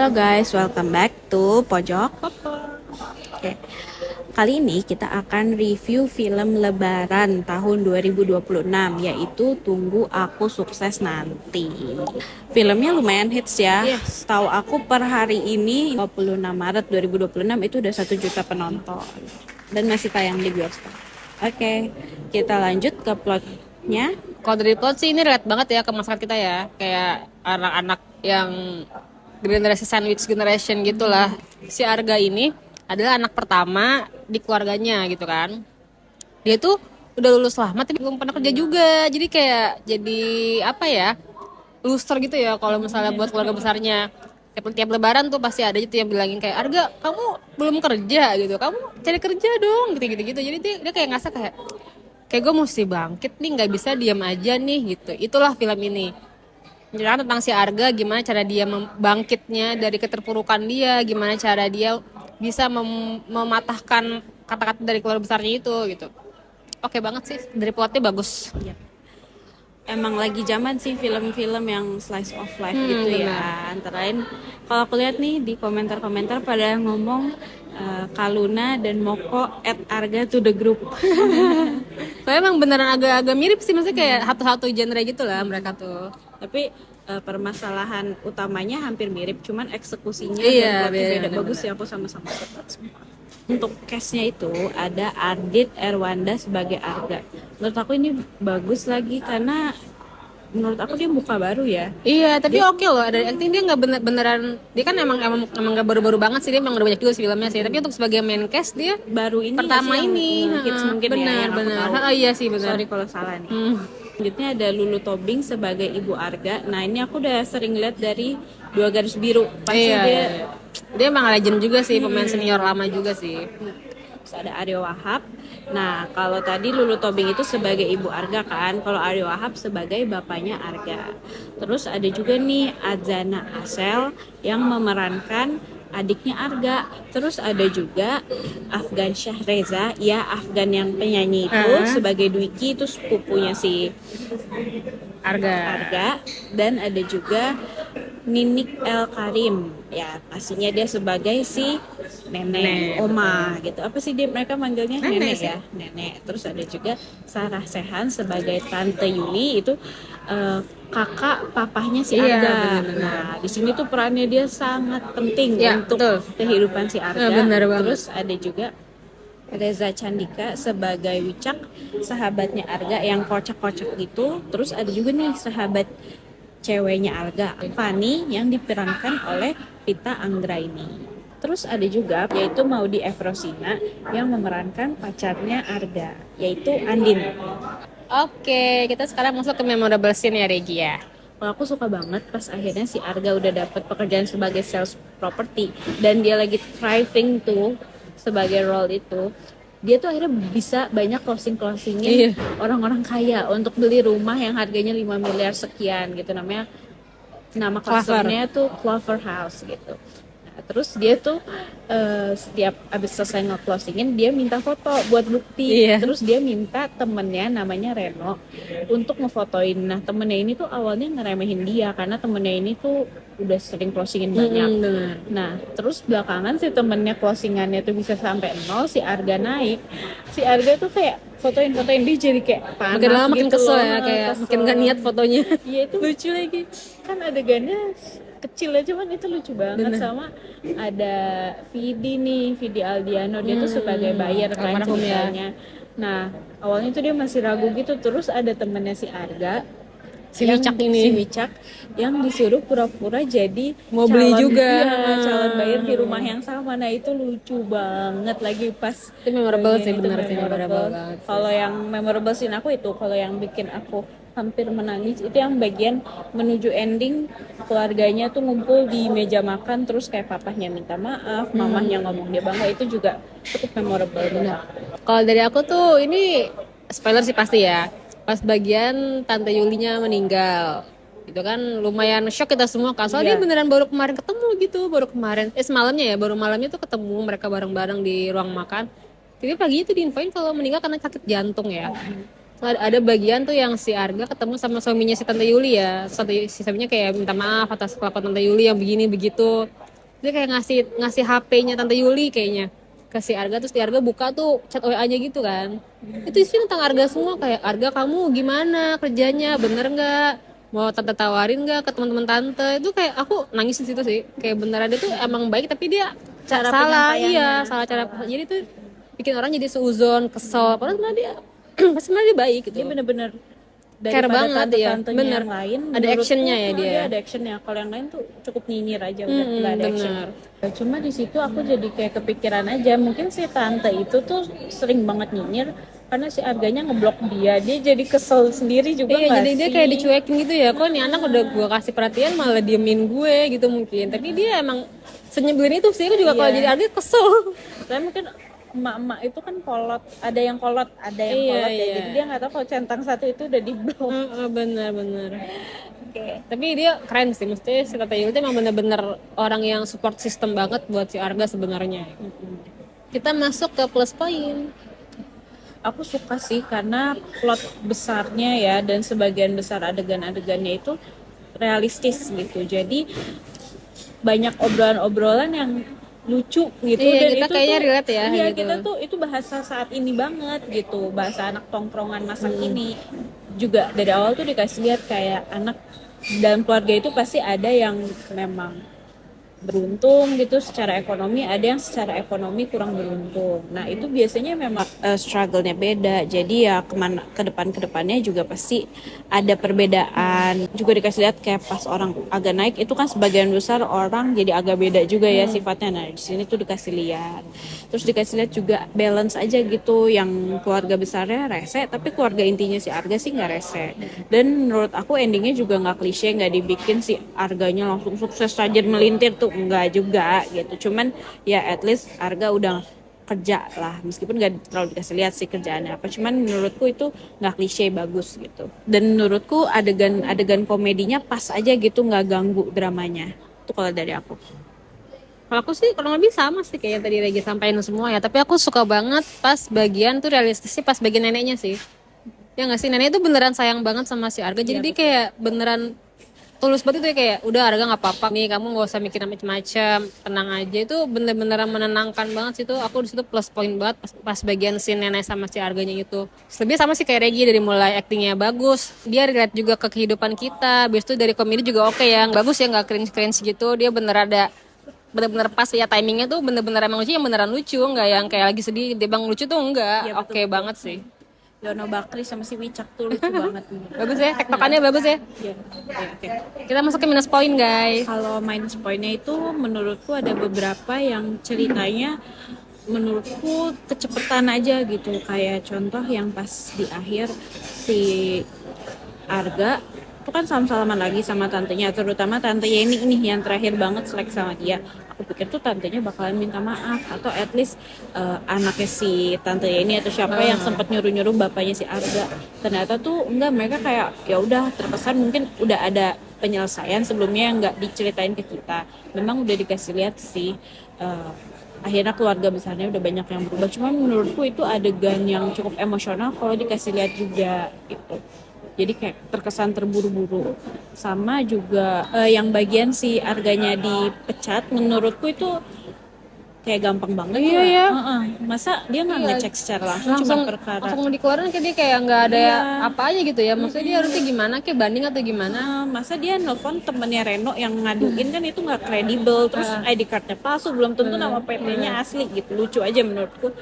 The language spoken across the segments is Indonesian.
Halo guys, welcome back to Pojok Popor. Oke. Kali ini kita akan review film Lebaran tahun 2026, yaitu Tunggu Aku Sukses Nanti. Filmnya lumayan hits ya. Setahu aku per hari ini 26 Maret 2026 itu udah 1 juta penonton dan masih tayang di bioskop. Oke, kita lanjut ke plotnya. Kalau dari plot sih ini relate banget ya ke masyarakat kita ya. Kayak anak-anak yang generasi sandwich generation gitulah. Si Arga ini adalah anak pertama di keluarganya gitu kan. Dia tuh udah lulus lama tapi belum pernah kerja juga. Jadi kayak jadi apa ya? Loser gitu ya kalau misalnya buat keluarga besarnya. Tiap lebaran tuh pasti ada gitu yang bilangin kayak Arga kamu belum kerja gitu. Kamu cari kerja dong gitu-gitu. Jadi dia kayak ngerasa kayak gue mesti bangkit nih, nggak bisa diam aja nih gitu. Itulah film ini menceritakan tentang si Arga, gimana cara dia bangkitnya dari keterpurukan dia, gimana cara dia bisa mematahkan kata-kata dari keluarga besarnya itu gitu. Oke banget sih, dari plotnya bagus. Emang lagi zaman sih film-film yang slice of life gitu ya. Antara lain kalau aku lihat nih di komentar-komentar pada ngomong Kaluna dan Moko at Arga to the group. Soalnya emang beneran agak-agak mirip sih, maksudnya kayak satu-satu genre gitu lah mereka tuh. Tapi permasalahan utamanya hampir mirip, cuman eksekusinya Iya, dan plotnya beda. beda. Bagus ya, aku sama-sama suka semua. Untuk cast-nya itu ada Ardit Erwanda sebagai Arga. Menurut aku ini bagus lagi karena menurut aku dia muka baru ya. Iya, tapi oke loh. Dari acting dia nggak beneran. Dia kan emang nggak baru-baru banget sih. Dia emang udah banyak juga sih filmnya sih. Tapi untuk sebagai main cast dia Baru ini pertama sih yang ini. hits mungkin ya Benar, yang aku benar. tahu. Iya sih benar. Sorry kalau salah nih. Selanjutnya ada Lulu Tobing sebagai Ibu Arga. Nah ini aku udah sering lihat dari Dua Garis Biru. Pasti Iya, dia dia emang legend juga sih, pemain senior lama juga sih. Terus ada Aryo Wahab. Nah, kalau tadi Lulu Tobing itu sebagai ibu Arga kan, kalau Aryo Wahab sebagai bapaknya Arga. Terus ada juga nih Adzana Asel yang memerankan adiknya Arga. Terus ada juga Afgan Syahreza, ya Afgan yang penyanyi itu sebagai Dwiki, itu sepupunya si Arga. Dan ada juga Ninik El Karim, ya pastinya dia sebagai si nenek, oma gitu. Apa sih dia mereka manggilnya nenek ya, nenek. Terus ada juga Sarah Sehan sebagai Tante Yuli, itu kakak papahnya si Arga. Nah di sini tuh perannya dia sangat penting untuk kehidupan si Arga. Terus ada juga Reza Candika sebagai Wicak, sahabatnya Arga yang kocak-kocak gitu. Terus ada juga nih sahabat ceweknya Arga, Fani, yang diperankan oleh Vita Anggraini. Terus ada juga yaitu Maudy Efrosina yang memerankan pacarnya Arga, yaitu Andin. Oke, kita sekarang masuk ke memorable scene ya Regia. Kalau aku suka banget pas akhirnya si Arga udah dapet pekerjaan sebagai sales property dan dia lagi thriving tuh sebagai role itu. Dia tuh akhirnya bisa banyak closingin orang-orang kaya untuk beli rumah yang harganya 5 miliar sekian gitu. Nama klasternya tuh Clover House gitu. Nah, terus dia tuh setiap abis selesai nge-closingin dia minta foto buat bukti. Terus dia minta temennya namanya Reno untuk ngefotoin. Nah temennya ini tuh awalnya ngeremehin dia karena temennya ini tuh udah sering closingin banyak. Nah terus belakangan si temennya closingannya tuh bisa sampai 0, si Arga naik. Si Arga tuh kayak fotoin dia jadi kayak panas makin lama makin gitu kesel loh, ya, kayak makin gak niat fotonya. Iya itu lucu lagi. Kan adegannya kecil aja, cuman itu lucu banget. Sama ada Vidi Aldiano, dia tuh sebagai buyer kan ceritanya. Nah awalnya tuh dia masih ragu gitu. Terus ada temennya si Arga, si Wicak yang disuruh pura-pura jadi mau beli juga, calon buyer di rumah yang sama. Nah itu lucu banget lagi pas itu memorable sih, benar sih memorable banget. Kalau yang memorable scene aku itu, kalau yang bikin aku hampir menangis itu yang bagian menuju ending, keluarganya tuh ngumpul di meja makan terus kayak papahnya minta maaf, mamahnya ngomong dia bangga, itu juga cukup memorable. Benar. Kalau dari aku tuh ini spoiler sih pasti ya. Pas bagian Tante Yulinya meninggal gitu kan, lumayan shock kita semua kan, soalnya dia beneran baru kemarin ketemu gitu, baru malamnya tuh ketemu mereka bareng-bareng di ruang makan. Jadi paginya tuh diinfoin kalau meninggal karena sakit jantung ya. Ada bagian tuh yang si Arga ketemu sama suaminya si Tante Yuli ya, si suaminya kayak minta maaf atas kelakuan Tante Yuli yang begini begitu. Dia kayak ngasih ngasih HP-nya Tante Yuli kayaknya ke si Arga, terus di Arga buka tuh chat WA-nya gitu kan. Itu isinya tentang Arga semua, kayak Arga kamu gimana kerjanya, bener nggak, mau tante tawarin nggak ke teman-teman tante. Itu kayak aku nangis di situ sih, kayak beneran dia tuh emang baik tapi dia Cara salah, penyampaiannya. iya salah cara. Jadi tuh bikin orang jadi seuzon, kesel, padahal sebenarnya dia sebenarnya dia baik gitu. Dia bener-bener Care daripada banget ya, tante-tantenya bener. yang lain, Ada menurutku, actionnya ya dia. ada actionnya. Kalau yang lain tuh cukup nyinyir aja, udah nggak ada action. Bener. Cuma di situ aku jadi kayak kepikiran aja, mungkin si tante itu tuh sering banget nyinyir karena si Arganya ngeblok dia jadi kesel sendiri juga Iya, nggak jadi dia sih? kayak dicuekin gitu ya. Kok nih anak udah gue kasih perhatian malah diemin gue gitu mungkin. Tapi dia emang senyebelin itu sih. Aku juga kalau Iya. jadi Arga kesel. Tapi mungkin emak-emak itu kan kolot, ada yang kolot, ada yang Iya, kolot ya. iya. Jadi dia nggak tahu kalau centang satu itu udah diblok. Bener-bener. Tapi dia keren sih. Mesti si Tata Yul tuh emang bener-bener orang yang support system banget buat si Arga sebenarnya. Kita masuk ke plus point. Aku suka sih karena plot besarnya ya dan sebagian besar adegan-adegannya itu realistis gitu. Jadi banyak obrolan-obrolan yang lucu gitu. Iya, Dan kita itu kayaknya tuh, relate ya, iya gitu. kita tuh itu bahasa saat ini banget gitu, bahasa anak tongkrongan masa kini. Juga dari awal tuh dikasih lihat kayak anak dan keluarga itu pasti ada yang memang beruntung gitu secara ekonomi, ada yang secara ekonomi kurang beruntung. Nah itu biasanya memang struggle-nya beda. Jadi ya kemana ke depannya juga pasti ada perbedaan. Juga dikasih lihat kayak pas orang agak naik itu kan sebagian besar orang jadi agak beda juga ya sifatnya. Nah di sini tuh dikasih lihat. Terus dikasih lihat juga balance aja gitu, yang keluarga besarnya rese tapi keluarga intinya si Arga sih nggak rese. Dan menurut aku endingnya juga nggak klise, nggak dibikin si Arganya langsung sukses saja melintir tuh, enggak juga gitu. Cuman ya at least Arga udah kerja lah, meskipun nggak terlalu dikasih lihat sih kerjaannya apa, cuman menurutku itu nggak klise, bagus gitu. Dan menurutku adegan komedinya pas aja gitu, nggak ganggu dramanya. Itu kalau dari aku. Kalau aku sih kurang lebih sama sih kayak yang tadi Regi sampaikan semua ya. Tapi aku suka banget pas bagian tuh realistis sih pas bagian neneknya sih. Ya nggak sih, nenek itu beneran sayang banget sama si Arga. Jadi dia kayak beneran tulus banget itu ya, kayak udah Arga nggak apa-apa nih, kamu nggak usah mikirin macam-macam, tenang aja. Itu bener-beneran menenangkan banget sih. Itu aku di situ plus point banget pas bagian si nenek sama si Arganya itu. Lebih sama sih kayak Regi, dari mulai actingnya bagus, dia relate juga ke kehidupan kita. Habis itu dari komedi juga oke ya, bagus ya, nggak cringe gitu. Dia bener-bener pas ya, timingnya tuh bener-bener emang lucu, yang beneran lucu, nggak yang kayak lagi sedih dia bang lucu tuh, enggak. Iya, Oke banget sih. Yono Bakri sama si Wicak tuh lucu banget. Bagus ya, tektokannya bagus ya. Iya, oke. Kita masuk ke minus poin guys. Kalau minus poinnya itu menurutku ada beberapa yang ceritanya menurutku kecepatan aja gitu. Kayak contoh yang pas di akhir si Arga itu kan salam-salaman lagi sama tantenya, terutama tante Yeni nih yang terakhir banget selek sama dia. Aku pikir tuh tantenya bakalan minta maaf atau at least anaknya si tante Yeni atau siapa yang sempat nyuruh-nyuruh bapaknya si Arga. Ternyata tuh enggak, mereka kayak ya udah terkesan mungkin udah ada penyelesaian sebelumnya yang nggak diceritain ke kita. Memang udah dikasih lihat sih akhirnya keluarga besarnya udah banyak yang berubah. Cuman menurutku itu adegan yang cukup emosional kalau dikasih lihat juga gitu. Jadi kayak terkesan terburu-buru. Sama juga yang bagian si Arganya dipecat, menurutku itu kayak gampang banget. Iya, iya. Masa dia nggak ngecek secara langsung, cuma perkara langsung dikeluarin, kayak dia kayak nggak ada Iya. apa aja gitu ya. Maksudnya dia harusnya gimana, kayak banding atau gimana. masa dia nelfon temennya Reno yang ngaduin, kan itu nggak kredibel. Terus ID cardnya palsu, belum tentu nama PT-nya asli gitu. Lucu aja menurutku,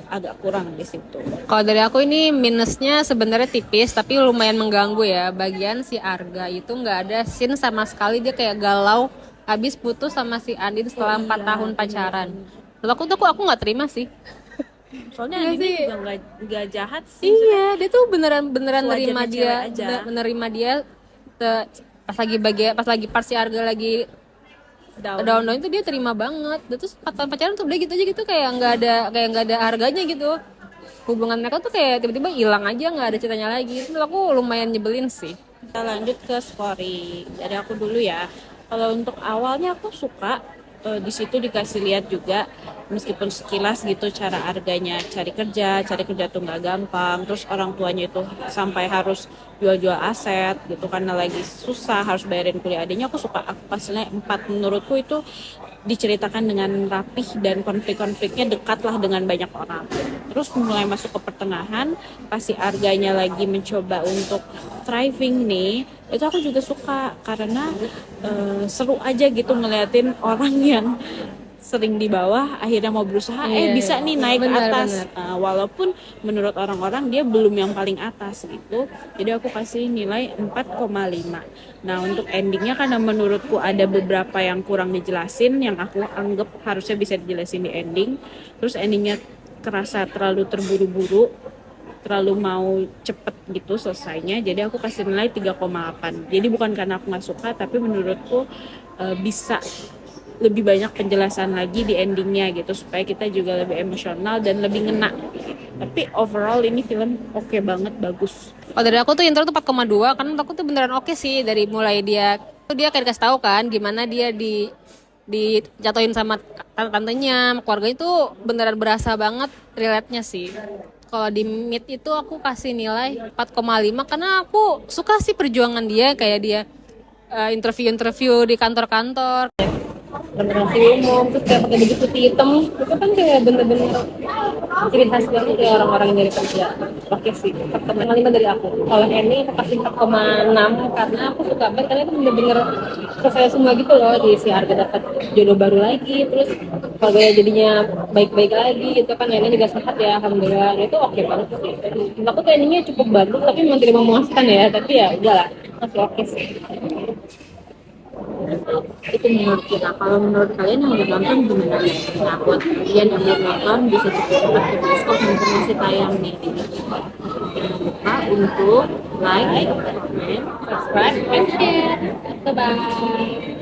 agak kurang di situ. Kalau dari aku ini minusnya sebenarnya tipis tapi lumayan mengganggu ya. Bagian si Arga itu nggak ada scene sama sekali, dia kayak galau habis putus sama si Andin setelah 4 tahun pacaran. Lalu aku nggak terima sih. Soalnya Iya Andini sih. juga nggak jahat sih. Iya, dia tuh beneran Sewajarnya nerima cewek dia, aja. menerima dia pas lagi pas si Arga lagi Down. down itu dia terima banget. Dan terus 4 tahun pacaran tuh udah gitu aja gitu, kayak nggak ada harganya gitu. Hubungan mereka tuh kayak tiba-tiba hilang aja, nggak ada ceritanya lagi. Itu aku lumayan nyebelin sih. Kita lanjut ke story dari aku dulu ya. Kalau untuk awalnya aku suka di situ dikasih lihat juga, meskipun sekilas gitu, cara Arganya cari kerja tuh nggak gampang. Terus orang tuanya itu sampai harus jual-jual aset gitu karena lagi susah harus bayarin kuliah adiknya. Aku suka, aku pastinya 4, menurutku itu diceritakan dengan rapih dan konflik-konfliknya dekatlah dengan banyak orang. Terus mulai masuk ke pertengahan, pas si Arganya lagi mencoba untuk thriving nih, itu aku juga suka karena seru aja gitu ngeliatin orang yang sering di bawah akhirnya mau berusaha bisa nih naik ke atas. Walaupun menurut orang-orang dia belum yang paling atas gitu, jadi aku kasih nilai 4,5. Nah untuk endingnya karena menurutku ada beberapa yang kurang dijelasin yang aku anggap harusnya bisa dijelasin di ending, terus endingnya kerasa terlalu terburu-buru, terlalu mau cepet gitu selesainya, jadi aku kasih nilai 3,8. Jadi bukan karena aku gak suka, tapi menurutku bisa lebih banyak penjelasan lagi di endingnya gitu supaya kita juga lebih emosional dan lebih ngena. Tapi overall ini film oke banget, bagus. Oh, dari aku tuh intro tuh 4,2 kan menurut aku tuh beneran oke sih. Dari mulai dia kayak dikasih tahu kan gimana dia dijatuhin sama tantenya, keluarganya tuh beneran berasa banget relate-nya sih. Kalau di Meet itu aku kasih nilai 4,5 karena aku suka sih perjuangan dia, kayak dia interview di kantor-kantor, generasi umum, terus kayak pakai baju putih hitam, itu kan kayak bener-bener ciri khas banget ya orang-orang yang dari kerja. Oke sih, 4,5 dari aku. Kalau ini aku kasih 4,6 karena aku suka banget, karena itu bener-bener selesai semua gitu loh. Di si Arga dapat jodoh baru lagi, terus keluarganya jadinya baik-baik lagi gitu kan, ini juga sehat ya alhamdulillah. Itu oke banget sih. Menurut aku tuh endingnya cukup bagus, tapi memang tidak memuaskan ya, tapi ya udahlah, masih oke sih. Itu menurut kita. Kalau menurut kalian yang udah nonton gimana? Nah buat kalian yang belum nonton bisa cepat-cepat ke bioskop, mumpung masih tayang nih. Jangan lupa untuk like, comment, Subscribe and share. Bye-bye.